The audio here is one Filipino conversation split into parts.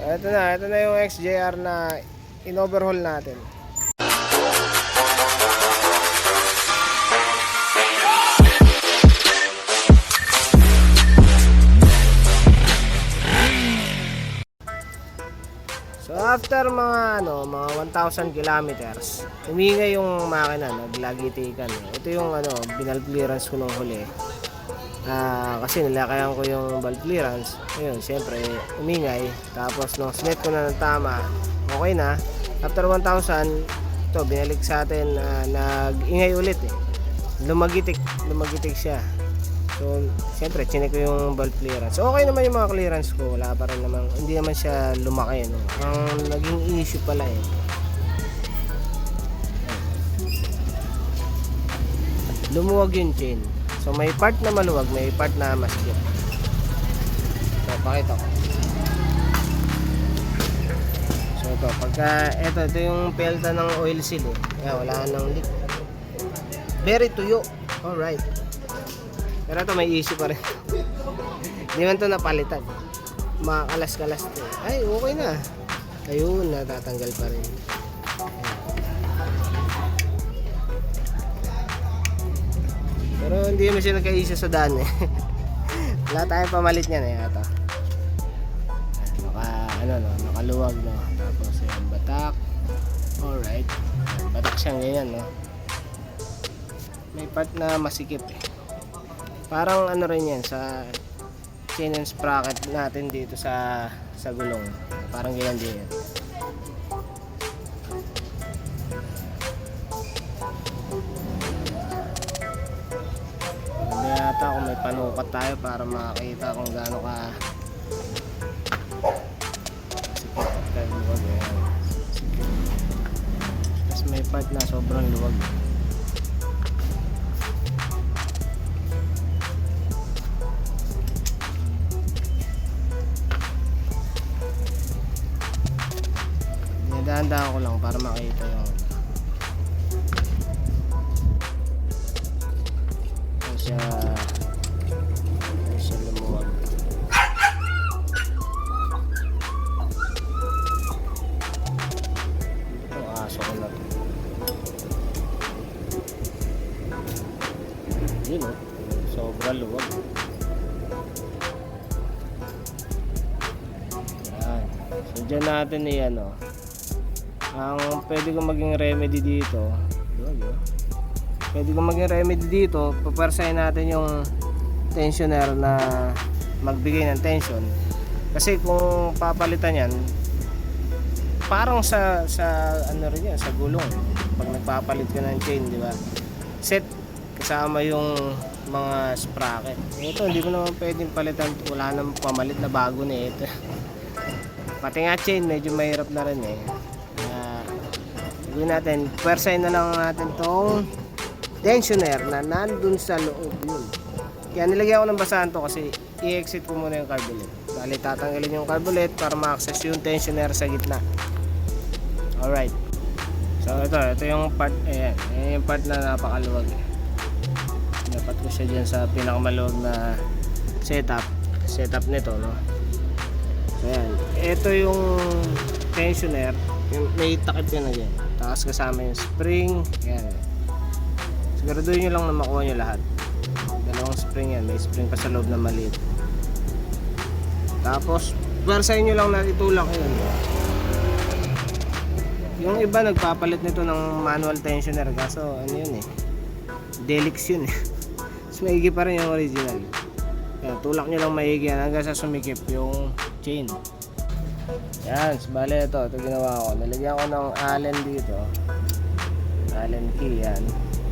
ito na yung XJR na in-overhaul natin. So after mga mga 1,000 kilometers, umingay yung makina, naglagitikan. Ito yung valve clearance ko nung huli. Kasi nilakayan ko yung valve clearance. Ayun, siyempre umingay. Tapos nung sinet ko na ng tama, okay na. After 1,000, ito binalik sa atin, nag-ingay ulit eh. Lumagitik siya. So, siyempre, chinek ko yung valve clearance. So, okay naman yung mga clearance ko. Wala pa rin naman. Hindi naman siya lumaki. No? Ang naging issue pala eh. Lumuwag yung chain. So, may part na maluwag, may part na masikip. So, pakita ko. So, ito. Pagka, ito yung pelta ng oil seal eh. Kaya wala nang leak. Very tuyo. Alright. Pero ito may issue pa rin. Hindi man ito napalitan. Makalas-kalas ito. Ay, okay na. Ayun, natatanggal pa rin. Pero hindi naman siya nagka-issue sa daan eh. Wala tayong pamalit niyan eh. Ito. Nakaluwag no. Tapos yung batak. Alright. Batak siyang ganyan no. May part na masikip eh. Parang rin yan sa chain and sprocket natin dito sa gulong. Parang ganyan din yan. Hindi yata kung may panukat tayo para makakita kung gaano ka sikip. Luwag yan. Tapos may part na sobrang luwag. Dahan-dahan ko lang para makita yung siya lumuwag. Ito aso ko na ito. Yun o, sobrang luwag. Yan. So dyan natin yan o. Ang pwede kong maging remedy dito, paparsahin natin yung tensioner na magbigay ng tension. Kasi kung papalitan yan, parang sa rin yan, sa gulong. Pag nagpapalit ka ng chain, di ba? Set kasama yung mga sprocket. Ito, hindi mo naman pwedeng palitan, wala nang pamalit na bago na ito. Pati nga chain, medyo mahirap na rin eh. Gawin natin, pwersahin na lang natin tong tensioner na nandun sa loob yun. Kaya nilagyan ko ng basahan to kasi i-exit ko muna yung carbulet. Bali tatanggalin yung carbulet para ma-access yung tensioner sa gitna. Alright. So ito yung part, ayan yung part na napakaluwag eh. Dapat ko siya dyan sa pinakamaluwag na setup nito no. So ayan, ito yung tensioner, yung may takip yun na dyan. Tapos kasama yung spring. Yan. Siguraduhin nyo lang na makuha nyo lahat. Dalawang spring yan. May spring pa sa loob na maliit. Tapos pwersahin nyo lang na itulak yun. Yung iba nagpapalit nito ng manual tensioner. Kaso ano yun eh, Delix yun eh. Mas maigi pa rin yung original. Yan, tulak nyo lang maigi yan hanggang sa sumikip yung chain. Yan, bale ito ginawa ko. Nalagyan ko ng Allen dito. Allen key yan.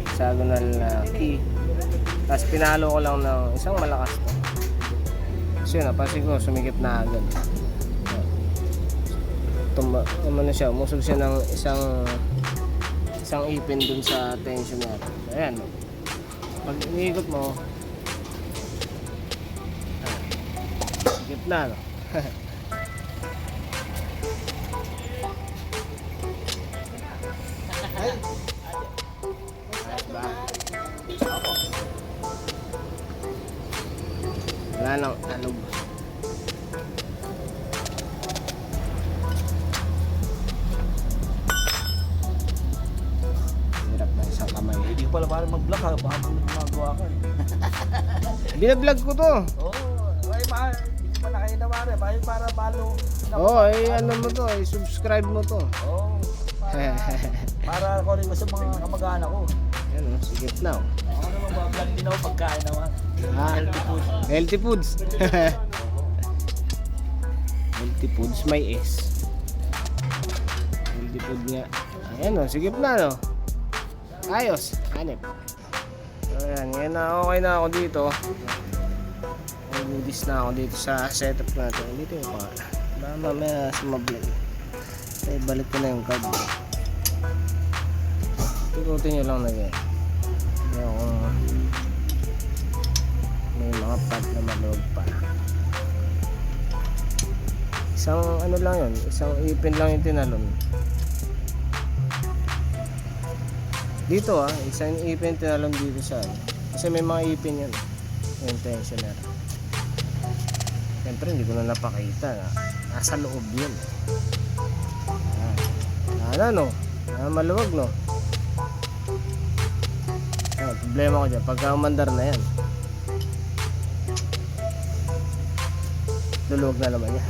Hexagonal na key. Tapos pinalo ko lang ng isang malakas to. Kasi yun, napansin ko, sumikip na agad. Siya, umusog siya ng isang ipin dun sa tensioner. Ayan. Pag iniikot mo, sikip na, no? Wala nang alog. pare mag-vlog ha, baka magawa ko eh. Binablog ko to. Oo, ay pa, hindi pa na kayo na pare, para balo. Oo, ano mo to, subscribe mo to. Oo, para ko rin sa mga kamag-anak ko. Yan o, sigit na o. Ako naman mag-vlog din ako pagkain naman. Healthy food. Healthy foods. Healthy foods, may S. Healthy food nga. Ayan o, sigip na no. Ayos, hanip. So ayan, ngayon na okay na ako dito. May goodies na ako dito sa setup natin. Dito yung mga. Baka mamaya sumablog. Ay, balik ko na yung card. Tututin nyo lang na ganyan. Yung may mga pad na maloob pa. Isang ano lang yun, isang ipin lang yung tinalon. Dito isang ipin tinalon dito sa kasi may mga ipin yun. Yung tensioner. Siyempre hindi ko na napakita na nasa loob yun. Ano no? Maluwag no? Problema ko dyan, pagka umandar na yan luluwag na naman yan.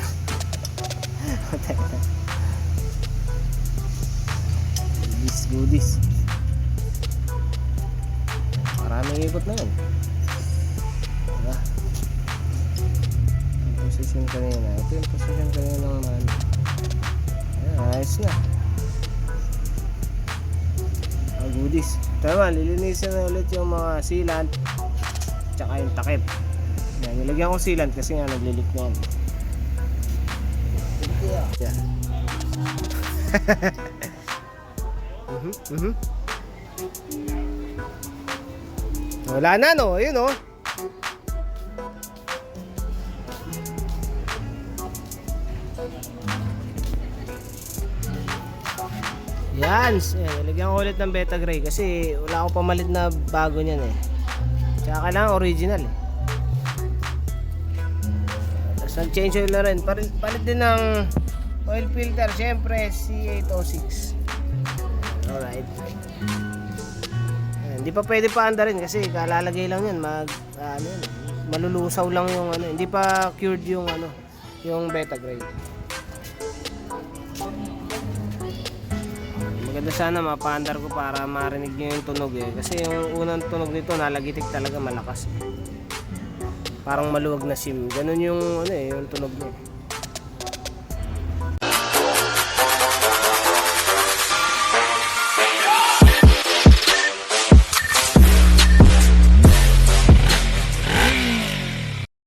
Goodies. Maraming ikot na yun. Diba? Yung position kanina. Ito yung position kanina ng man. Ayan, ayos na. Goodies. Tama, lilinisin na ulit yung mga sealant tsaka yung takip. Yan, nilagyan ko sealant kasi nga naglilik na yan. Yeah. Wala na no, ayun no. Yan, nilagyan ko ulit ng Beta Gray kasi wala akong pamalit na bago niyan eh. Tsaka kailangan original eh. Tapos nag-change oil na rin. Palit din ng oil filter, syempre C806. Alright. Hindi pa pwede pa anda rin kasi kalalagay lang yan. Malulusaw lang yung ano. Hindi pa cured yung ano, yung Beta Gray. Maganda sana mapaandar ko para marinig nyo yung tunog eh. Kasi yung unang tunog nito nalagitik talaga malakas. Parang maluwag na sim. Ganun yung ano eh, yung tunog niya.